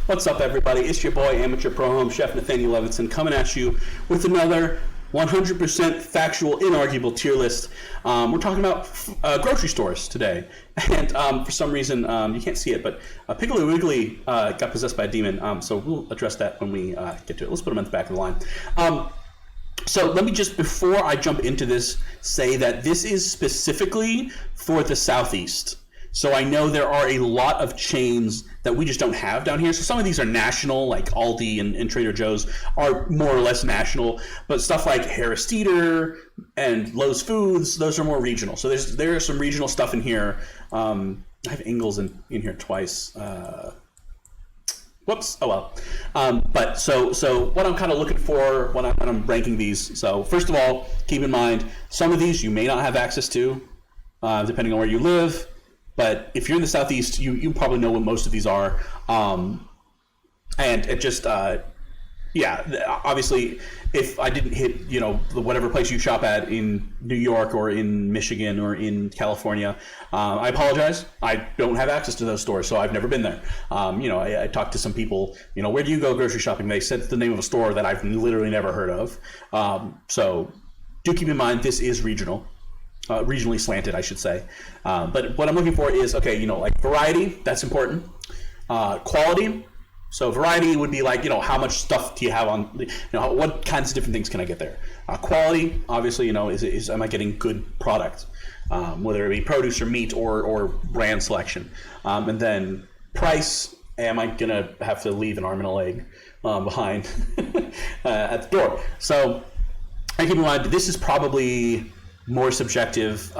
What's up, everybody? It's your boy, Amateur Pro Home Chef Nathanael Levinson, coming at you with another 100% factual, inarguable tier list. We're talking about grocery stores today. And for some reason, you can't see it, but Piggly Wiggly got possessed by a demon. So we'll address that when we get to it. Let's put him at the back of the line. So let me just, before I jump into this, say that this is specifically for the Southeast. So I know there are a lot of chains that we just don't have down here. So some of these are national, like Aldi and Trader Joe's are more or less national. But stuff like Harris Teeter and Lowe's Foods, those are more regional. So there's some regional stuff in here. I have Ingles in here twice. Whoops. Oh well. But so what I'm kind of looking for when I'm ranking these. So first of all, keep in mind some of these you may not have access to, depending on where you live. But if you're in the Southeast, you probably know what most of these are. And it just, obviously, if I didn't hit, whatever place you shop at in New York or in Michigan or in California, I apologize. I don't have access to those stores, so I've never been there. I talked to some people, where do you go grocery shopping? They said the name of a store that I've literally never heard of. So do keep in mind, this is regional. Regionally slanted, I should say. But what I'm looking for is, like variety, that's important. Quality. So variety would be like, how much stuff do you have on, what kinds of different things can I get there? Quality, obviously, is am I getting good product? Whether it be produce or meat or brand selection. And then price, am I going to have to leave an arm and a leg behind at the door? So I keep in mind, this is probably more subjective,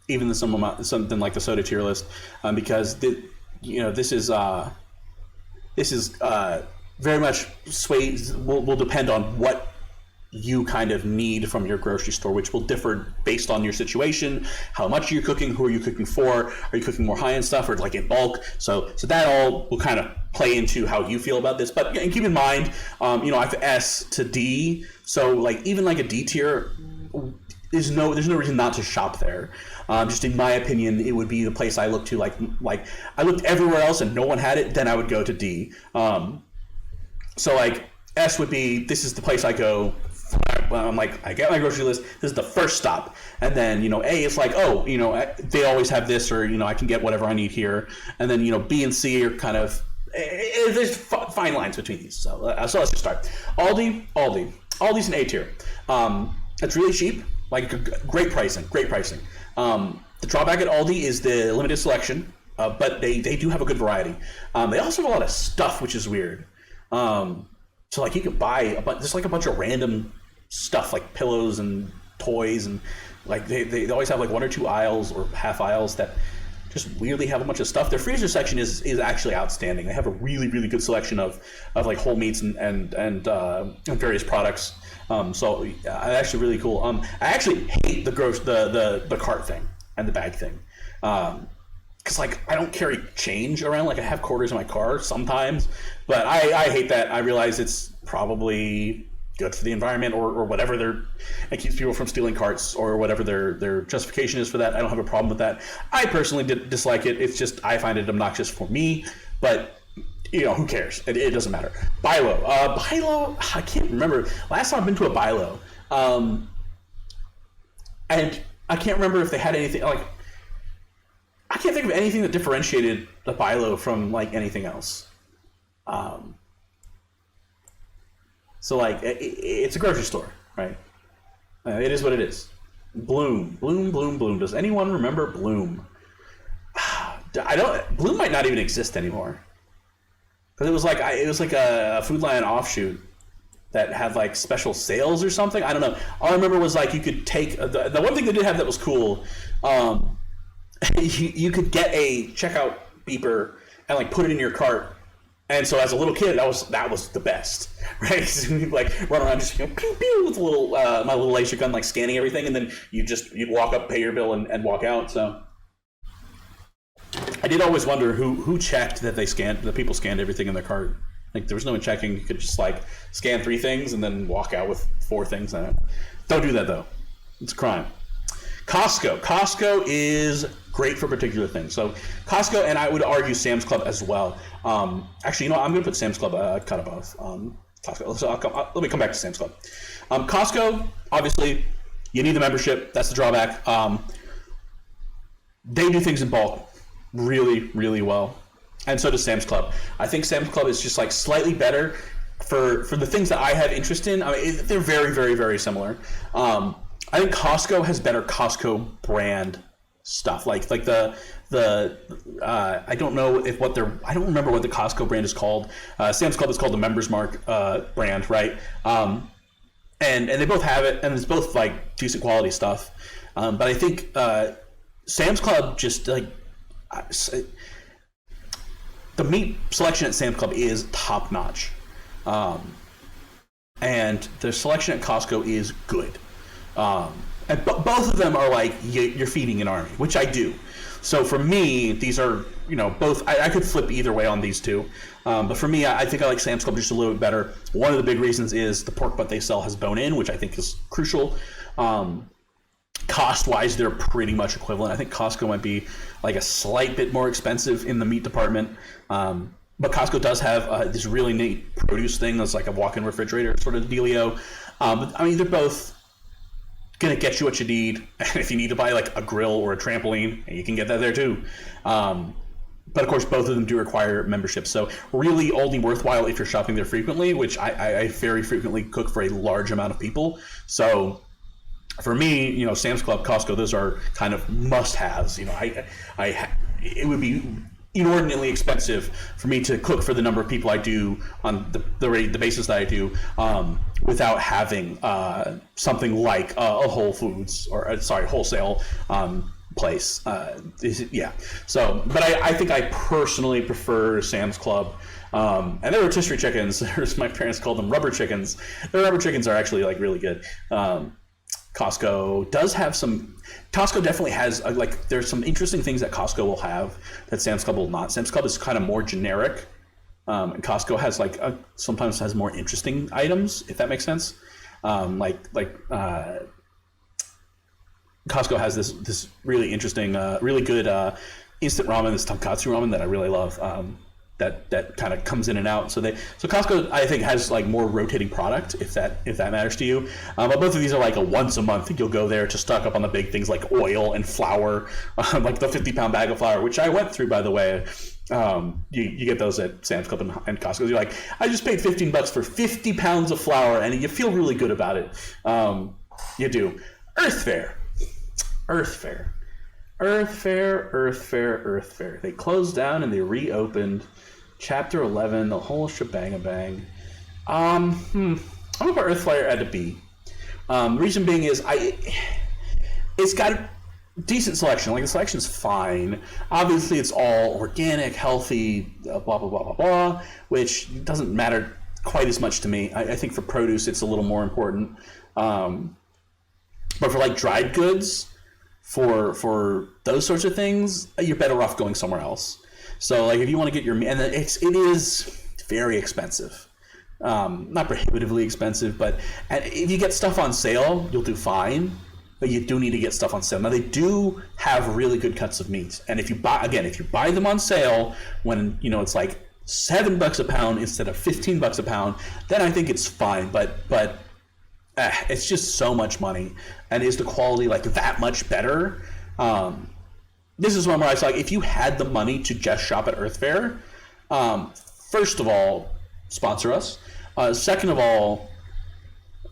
even than something like the soda tier list, because this is very much will depend on what you kind of need from your grocery store, which will differ based on your situation, how much you're cooking, who are you cooking for, are you cooking more high-end stuff or like in bulk? So that all will kind of play into how you feel about this. But and keep in mind, I have S to D, so like even like a D tier. There's no reason not to shop there. Just in my opinion, it would be the place I look to. Like I looked everywhere else and no one had it, then I would go to D. So like S would be, this is the place I go. I'm like, I get my grocery list. This is the first stop, and then A is like, they always have this, or I can get whatever I need here, and then B and C are kind of there's fine lines between these. So let's just start. Aldi's an A tier. It's really cheap, like great pricing. The drawback at Aldi is the limited selection, but they do have a good variety. They also have a lot of stuff, which is weird. So like you could buy just like a bunch of random stuff, like pillows and toys, and like they always have like one or two aisles or half aisles that just weirdly have a bunch of stuff. Their freezer section is actually outstanding. They have a really, really good selection of like whole meats and various products. So actually really cool. I actually hate the cart thing and the bag thing. Because like I don't carry change around. Like I have quarters in my car sometimes, but I hate that. I realize it's probably good for the environment or whatever it keeps people from stealing carts or whatever their justification is for that. I don't have a problem with that. I personally dislike it. It's just I find it obnoxious for me, but who cares? It doesn't matter. Bilo. I can't remember. Last time I've been to a Bilo. And I can't remember if they had anything, like, I can't think of anything that differentiated the Bilo from, like, anything else. So, like, it's a grocery store, right? It is what it is. Bloom. Does anyone remember Bloom? Bloom might not even exist anymore. Because it was like a Food Lion offshoot that had like special sales or something. I don't know. All I remember was like you could take the one thing they did have that was cool. You could get a checkout beeper and like put it in your cart. And so as a little kid, that was the best, right? So you'd like run around just pew pew with a little my little laser gun, like scanning everything, and then you'd walk up, pay your bill, and walk out. So. I did always wonder who checked that the people scanned everything in their cart. Like there was no one checking. You could just like scan 3 things and then walk out with 4 things. Don't do that though. It's a crime. Costco. Costco is great for particular things. So Costco, and I would argue Sam's Club as well. Actually, I'm going to put Sam's Club kind of above Costco. So let me come back to Sam's Club. Costco, obviously, you need the membership. That's the drawback. They do things in bulk really, really well. And so does Sam's Club. I think Sam's Club is just like slightly better for the things that I have interest in. I mean, they're very, very, very similar. I think Costco has better Costco brand stuff. Like the I don't know I don't remember what the Costco brand is called. Sam's Club is called the Members Mark brand, right? And they both have it, and it's both like decent quality stuff. But I think Sam's Club just like the meat selection at Sam's Club is top notch, and the selection at Costco is good. And both of them are like you're feeding an army, which I do. So for me, these are both. I could flip either way on these two, but for me, I think I like Sam's Club just a little bit better. One of the big reasons is the pork butt they sell has bone in, which I think is crucial. Cost-wise, they're pretty much equivalent. I think Costco might be like a slight bit more expensive in the meat department, but Costco does have this really neat produce thing that's like a walk-in refrigerator sort of dealio. But I mean, they're both gonna get you what you need. And if you need to buy like a grill or a trampoline, you can get that there too. But of course, both of them do require membership. So really only worthwhile if you're shopping there frequently, which I very frequently cook for a large amount of people. So for me, Sam's Club, Costco, those are kind of must-haves. It would be inordinately expensive for me to cook for the number of people I do on the basis that I do, without having something like a Whole Foods or wholesale place. So, but I think I personally prefer Sam's Club. And their rotisserie chickens, my parents called them rubber chickens. Their rubber chickens are actually like really good. Costco does have some. Costco definitely has there's some interesting things that Costco will have that Sam's Club will not. Sam's Club is kind of more generic, and Costco has sometimes has more interesting items, if that makes sense. Costco has this really interesting, really good instant ramen, this tonkatsu ramen that I really love. That kind of comes in and out. So Costco, I think, has like more rotating product, if that matters to you. But both of these are like a once a month. You'll go there to stock up on the big things like oil and flour, like the 50-pound bag of flour, which I went through, by the way. You get those at Sam's Club and Costco. You're like, I just paid $15 for 50 pounds of flour, and you feel really good about it. You do. Earth Fare. They closed down and they reopened. Chapter 11, the whole shebang-a-bang. I'm gonna put Earth Fare at a B. The reason being is it's got a decent selection. Like, the selection's fine. Obviously, it's all organic, healthy, blah blah blah blah blah, which doesn't matter quite as much to me. I think for produce, it's a little more important. But for like dried goods, for those sorts of things, you're better off going somewhere else. So like if you want to get your meat, and it is very expensive, not prohibitively expensive, but if you get stuff on sale, you'll do fine. But you do need to get stuff on sale. Now they do have really good cuts of meat, and if you buy them on sale when it's like $7 a pound instead of $15 a pound, then I think it's fine. But it's just so much money, and is the quality like that much better? This is one where I was like, if you had the money to just shop at Earth Fare, first of all, sponsor us. Second of all,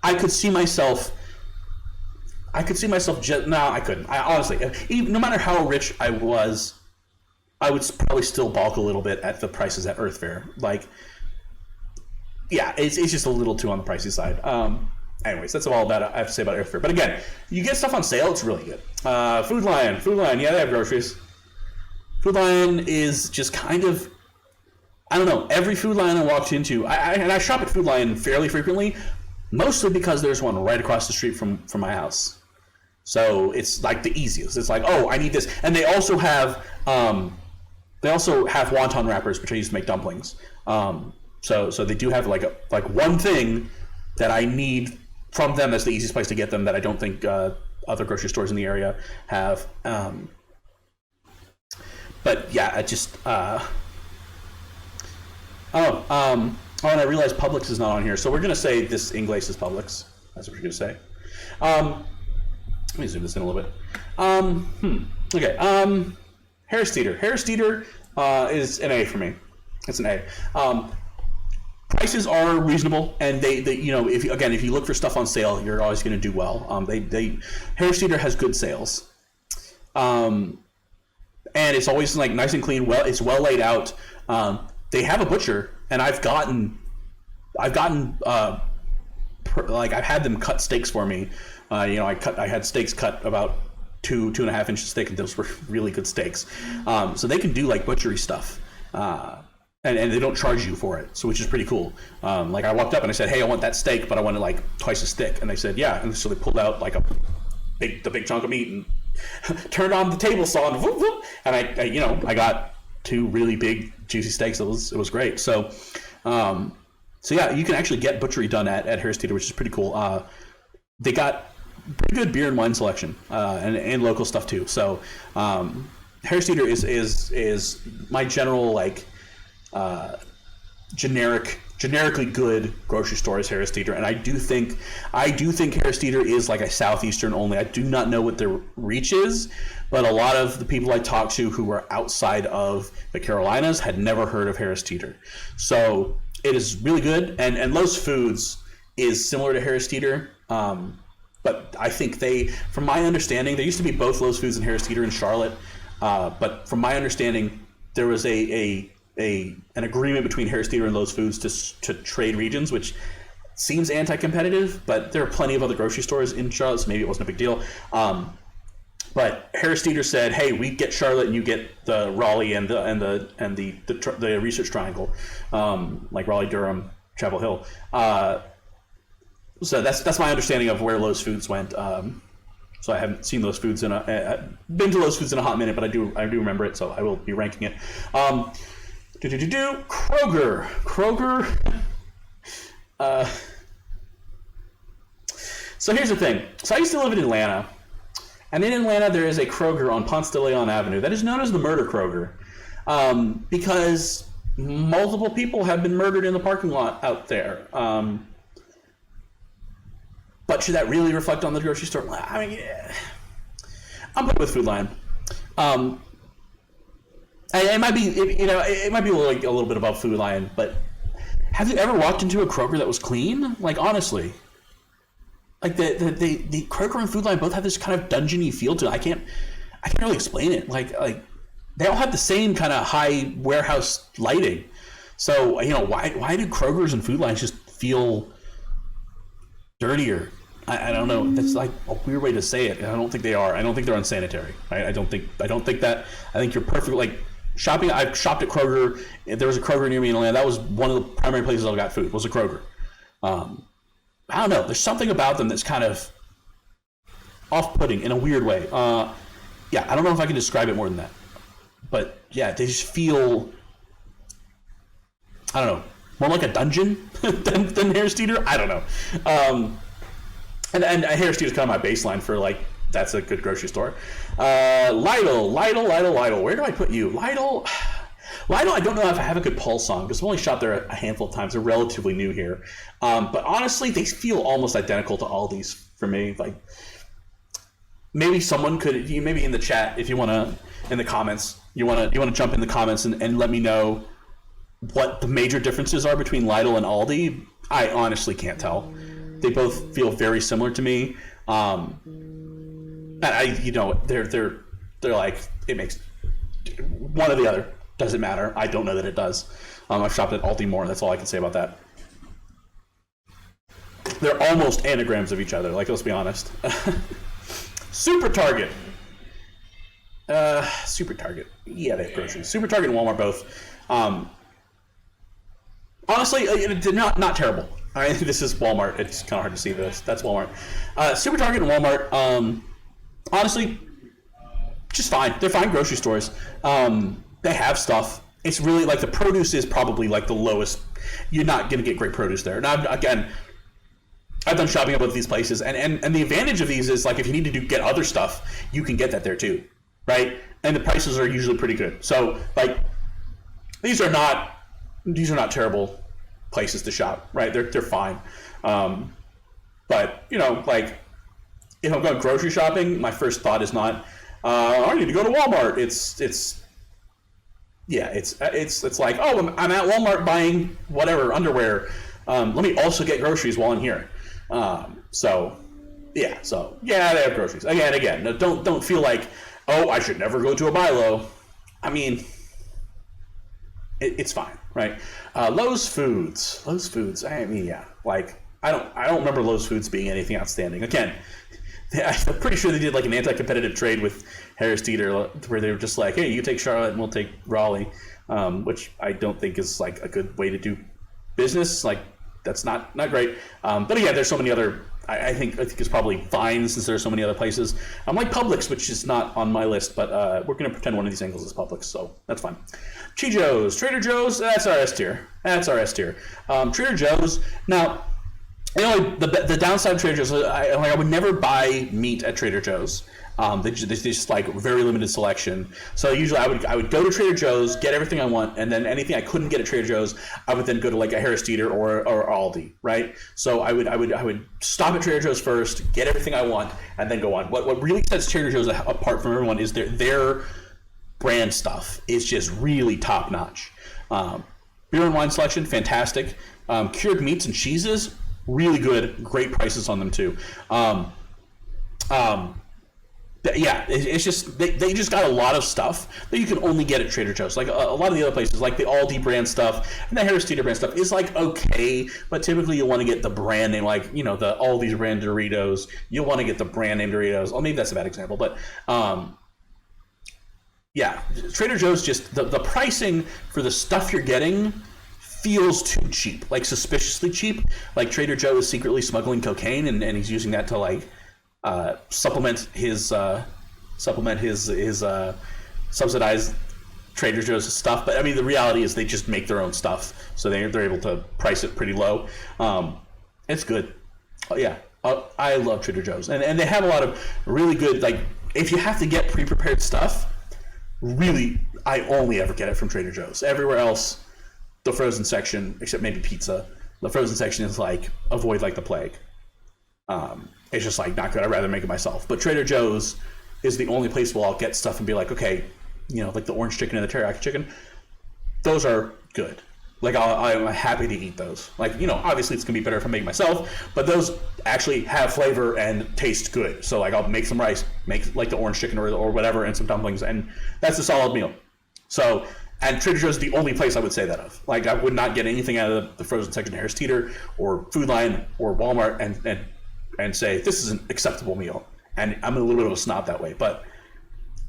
I could see myself. I couldn't. Honestly, no matter how rich I was, I would probably still balk a little bit at the prices at Earth Fare. Like, yeah, it's just a little too on the pricey side. Anyways, that's all that I have to say about Earth Fare. But again, you get stuff on sale, it's really good. Food Lion, yeah, they have groceries. Food Lion is just kind of, I don't know, every Food Lion I walked into, I shop at Food Lion fairly frequently, mostly because there's one right across the street from my house. So it's like the easiest. It's like, oh, I need this. And they also have wonton wrappers, which I use to make dumplings. So they do have like one thing that I need from them. That's the easiest place to get them, that I don't think other grocery stores in the area have. But yeah, I just and I realized Publix is not on here, so we're gonna say this Inglace is Publix. That's what we're gonna say. Let me zoom this in a little bit. Okay. Harris Teeter. Harris Teeter is an A for me. It's an A. Prices are reasonable, and they if you look for stuff on sale, you're always going to do well. Harris Teeter has good sales, and it's always like nice and clean. Well, it's well laid out. They have a butcher, and I've had them cut steaks for me. I had steaks cut about 2.5 inches thick, and those were really good steaks. So they can do like butchery stuff, and they don't charge you for it, so which is pretty cool. Like I walked up and I said, "Hey, I want that steak, but I want it like twice as thick," and they said, "Yeah." And so they pulled out like the big chunk of meat and turned on the table saw and whoop, whoop, and I got 2 really big juicy steaks. It was great. So yeah, you can actually get butchery done at Harris Teeter, which is pretty cool. They got pretty good beer and wine selection, and local stuff too. So Harris Teeter is my general like generically good grocery store is Harris Teeter, and I do think Harris Teeter is like a southeastern only. I do not know what their reach is, but a lot of the people I talked to who were outside of the Carolinas had never heard of Harris Teeter. So it is really good, and Lowe's Foods is similar to Harris Teeter. But I think from my understanding, there used to be both Lowe's Foods and Harris Teeter in Charlotte. But from my understanding, there was an agreement between Harris Teeter and Lowe's Foods to trade regions, which seems anti-competitive. But there are plenty of other grocery stores in Charlotte, so maybe it wasn't a big deal. But Harris Teeter said, "Hey, we get Charlotte, and you get the Raleigh and the Research Triangle, like Raleigh, Durham, Chapel Hill." So that's my understanding of where Lowe's Foods went. So I haven't seen Lowe's Foods been to Lowe's Foods in a hot minute, but I do remember it, so I will be ranking it. Kroger. So here's the thing. So I used to live in Atlanta, and in Atlanta there is a Kroger on Ponce de Leon Avenue that is known as the Murder Kroger, because multiple people have been murdered in the parking lot out there. But should that really reflect on the grocery store? I mean, yeah. I'm put with Food Lion. It might be, it might be a little bit above Food Lion, but have you ever walked into a Kroger that was clean? Like, honestly, like the Kroger and Food Lion both have this kind of dungeony feel to it. I can't really explain it. Like they all have the same kind of high warehouse lighting. So why do Krogers and Food Lions just feel dirtier? I don't know. That's like a weird way to say it. I don't think they are. I don't think they're unsanitary. Right? I don't think that. I think you're perfect. Like shopping. I've shopped at Kroger. There was a Kroger near me in Atlanta. That was one of the primary places I got food. Was a Kroger. I don't know. There's something about them that's kind of off-putting in a weird way. Yeah, I don't know if I can describe it more than that. But yeah, they just feel, I don't know, more like a dungeon than Harris Teeter. I don't know. And Harris Teeter is kind of my baseline for like, that's a good grocery store. Lidl. Where do I put you? Lidl, I don't know if I have a good pulse on because I've only shopped there a handful of times. They're relatively new here. But honestly, they feel almost identical to Aldi's for me. Like maybe someone could, maybe in the chat, if you want to, in the comments, you want to jump in the comments and let me know what the major differences are between Lidl and Aldi. I honestly can't tell. They both feel very similar to me. And they're like, it makes one or the other. Doesn't matter. I don't know that it does. I've shopped at Aldi more. That's all I can say about that. They're almost anagrams of each other. Like, let's be honest. Super Target. Super Target. Yeah, they have groceries. Super Target and Walmart both. Honestly, not terrible. All right, this is Walmart. It's kind of hard to see this. That's Walmart. Super Target and Walmart, honestly, just fine. They're fine grocery stores. They have stuff. It's really like the produce is probably like the lowest. You're not going to get great produce there. Now, again, I've done shopping at both of these places, and the advantage of these is like if you need to get other stuff, you can get that there too, right? and the prices are usually pretty good. So like these are not terrible places to shop, right? They're fine. But like if I'm going grocery shopping, my first thought is not I need to go to Walmart. It's like, oh, I'm at Walmart buying whatever underwear. Let me also get groceries while I'm here. So they have groceries. Again, don't feel like, oh, I should never go to a buy low. I mean, it's fine, right? Lowe's Foods. I mean, yeah, like I don't remember Lowe's Foods being anything outstanding. Again, I'm pretty sure they did like an anti-competitive trade with Harris Teeter where they were just like, hey, you take Charlotte and we'll take Raleigh, which I don't think is like a good way to do business. Like that's not great. But again, there's so many other. I think it's probably fine since there are so many other places. I'm like Publix, which is not on my list, but we're going to pretend one of these angles is Publix, so that's fine. Chijo's, Trader Joe's, that's our S tier. Trader Joe's. Now, the downside of Trader Joe's, I would never buy meat at Trader Joe's. They just like very limited selection. So usually I would go to Trader Joe's, get everything I want, and then anything I couldn't get at Trader Joe's, I would then go to like a Harris Teeter or Aldi, right? So I would stop at Trader Joe's first, get everything I want, and then go on. What really sets Trader Joe's apart from everyone is their brand stuff is just really top notch. Beer and wine selection, fantastic. Cured meats and cheeses, really good, great prices on them too. It's just they just got a lot of stuff that you can only get at Trader Joe's. Like a lot of the other places, like the Aldi brand stuff and the Harris Teeter brand stuff is like okay, but typically you want to get the brand name, like the Aldi's brand Doritos. You want to get the brand name Doritos. Oh, maybe that's a bad example, but Trader Joe's just the pricing for the stuff you're getting feels too cheap, like suspiciously cheap. Like Trader Joe is secretly smuggling cocaine and he's using that to like supplement his subsidized Trader Joe's stuff. But I mean, the reality is they just make their own stuff, so they're able to price it pretty low. It's good. I love Trader Joe's, and they have a lot of really good, like if you have to get pre-prepared stuff, really I only ever get it from Trader Joe's. Everywhere else, the frozen section, except maybe pizza, the frozen section is like avoid like the plague. It's just like not good. I'd rather make it myself. But Trader Joe's is the only place where I'll get stuff and be like, okay, like the orange chicken and the teriyaki chicken, those are good. Like I'm happy to eat those. Like obviously it's gonna be better if I make it myself, but those actually have flavor and taste good. So like I'll make some rice, make like the orange chicken or whatever, and some dumplings, and that's a solid meal. So. And Trader Joe's is the only place I would say that of. Like I would not get anything out of the frozen section of Harris Teeter or Food Lion or Walmart and say this is an acceptable meal. And I'm a little bit of a snob that way, but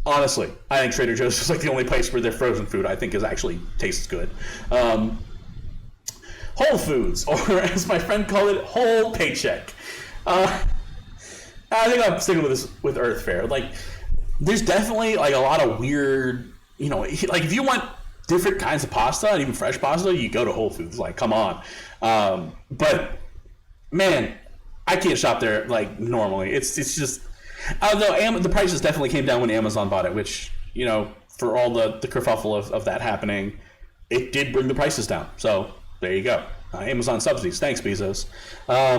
honestly, I think Trader Joe's is like the only place where their frozen food I think is actually tastes good. Whole Foods, or as my friend called it, whole paycheck. I think I'm sticking with this with Earth Fare. Like, there's definitely like a lot of weird, like if you want different kinds of pasta and even fresh pasta, you go to Whole Foods. Like, come on. But man, I can't shop there like normally. It's just, although the prices definitely came down when Amazon bought it, which for all the kerfuffle of that happening, it did bring the prices down. So there you go. Amazon subsidies. Thanks, Bezos. I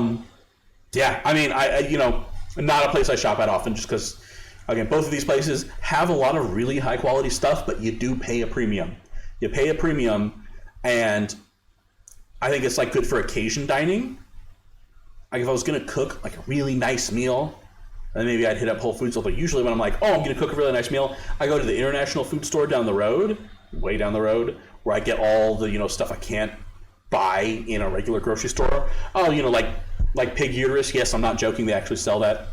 mean, I not a place I shop at often, just because, again, both of these places have a lot of really high quality stuff, but you do pay a premium. You pay a premium, and I think it's like good for occasion dining. Like if I was gonna cook like a really nice meal, then maybe I'd hit up Whole Foods. But usually when I'm like, oh, I'm gonna cook a really nice meal, I go to the International Food Store down the road, way down the road, where I get all the stuff I can't buy in a regular grocery store. Oh, like pig uterus. Yes, I'm not joking. They actually sell that.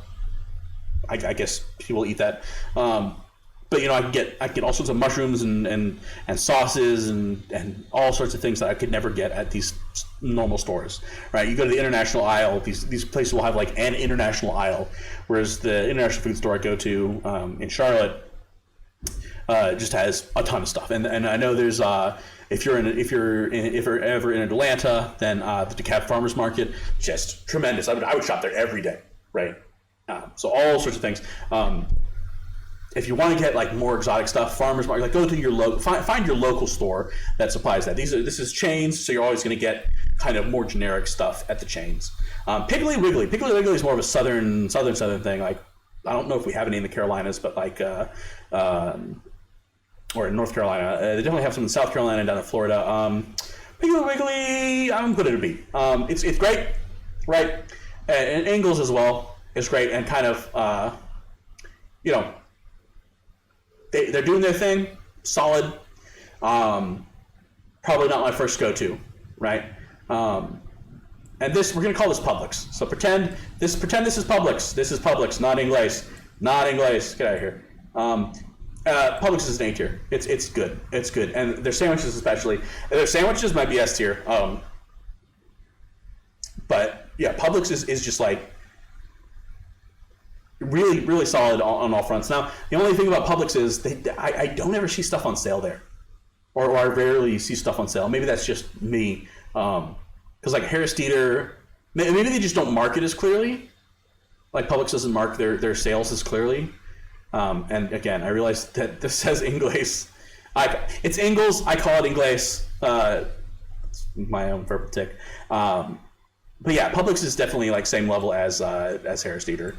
I guess people eat that. But I can get all sorts of mushrooms and sauces and all sorts of things that I could never get at these normal stores. Right? You go to the international aisle. These places will have like an international aisle, whereas the international food store I go to in Charlotte just has a ton of stuff. And I know there's if you're ever in Atlanta, then the DeKalb Farmers Market, just tremendous. I would shop there every day. Right? So all sorts of things. if you want to get like more exotic stuff, farmers market, like go to your find your local store that supplies that. This is chains, so you're always going to get kind of more generic stuff at the chains. Piggly Wiggly is more of a southern thing. Like I don't know if we have any in the Carolinas, but like or in North Carolina, they definitely have some in South Carolina and down in Florida. Piggly Wiggly, I'm going to be. It's great, right? And Ingles as well is great, and kind of you know. They're doing their thing, solid. Probably not my first go-to, right? And this, we're gonna call this Publix. So pretend this is Publix. This is Publix, not Inglés. Not Inglés. Get out of here. Publix is an A tier. It's good. It's good, and their sandwiches especially. Their sandwiches might be S tier. But yeah, Publix is just like. Really, really solid on all fronts. Now, the only thing about Publix is I don't ever see stuff on sale there, or I rarely see stuff on sale. Maybe that's just me, because like Harris Teeter, maybe they just don't market as clearly. Like Publix doesn't mark their sales as clearly. And again, I realize that this says Inglés. It's Ingles. I call it Inglés. It's my own verbal tick. But yeah, Publix is definitely like same level as Harris Teeter.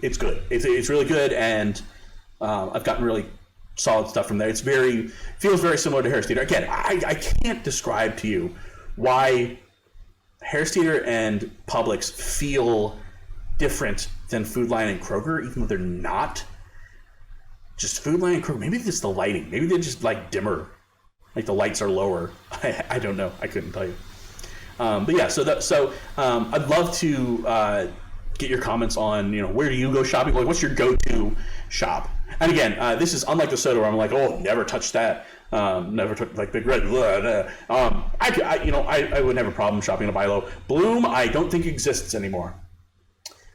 It's good. It's really good, and I've gotten really solid stuff from there. Feels very similar to Harris Teeter. Again, I can't describe to you why Harris Teeter and Publix feel different than Food Lion and Kroger, even though they're not. Just Food Lion and Kroger. Maybe it's the lighting. Maybe they're just like dimmer, like the lights are lower. I don't know. I couldn't tell you. But yeah, so I'd love to get your comments on, where do you go shopping? Like, what's your go-to shop? And again, this is unlike the soda where I'm like, oh, never touch that. Never touch like Big Red. I wouldn't have a problem shopping at a buy low. Bloom, I don't think exists anymore.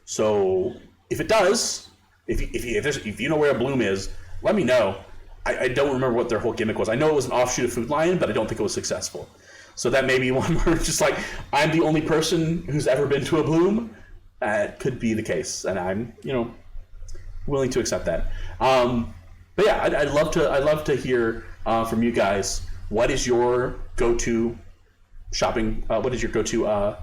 So if it does, if you know where a Bloom is, let me know. I don't remember what their whole gimmick was. I know it was an offshoot of Food Lion, but I don't think it was successful. So that may be one where it's just like, I'm the only person who's ever been to a Bloom. Could be the case, and I'm, willing to accept that. But yeah, I'd love to hear from you guys. What is your go-to shopping? What is your go-to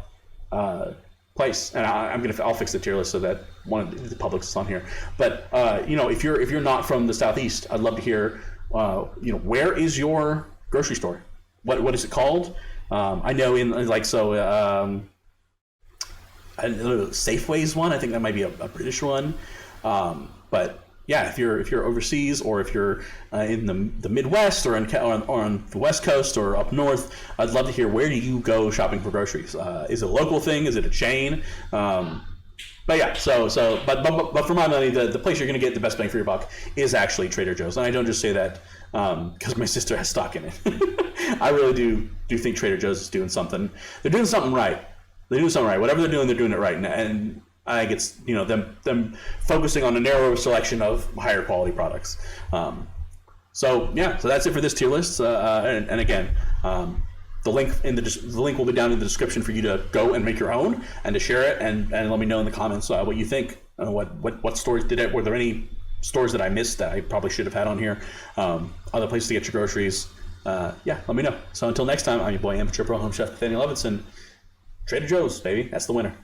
place? And I'll fix the tier list so that one of the Publix is on here. But if you're not from the Southeast, I'd love to hear. Where is your grocery store? What is it called? I know Safeway's one. I think that might be a British one. But yeah, if you're overseas, or if you're in the Midwest, or on the West Coast, or up north, I'd love to hear, where do you go shopping for groceries? Is it a local thing? Is it a chain? But yeah, but for my money, the place you're going to get the best bang for your buck is actually Trader Joe's, and I don't just say that because my sister has stock in it. I really do think Trader Joe's is doing something. They're doing something right. Whatever they're doing it right. And I think it's them focusing on a narrower selection of higher quality products. So that's it for this tier list. And again, the link will be down in the description for you to go and make your own and to share it and let me know in the comments what you think. What stores did it? Were there any stores that I missed that I probably should have had on here? Other places to get your groceries. Let me know. So until next time, I'm your boy, Amateur Pro Home Chef Nathanael Levinson. Trader Joe's, baby. That's the winner.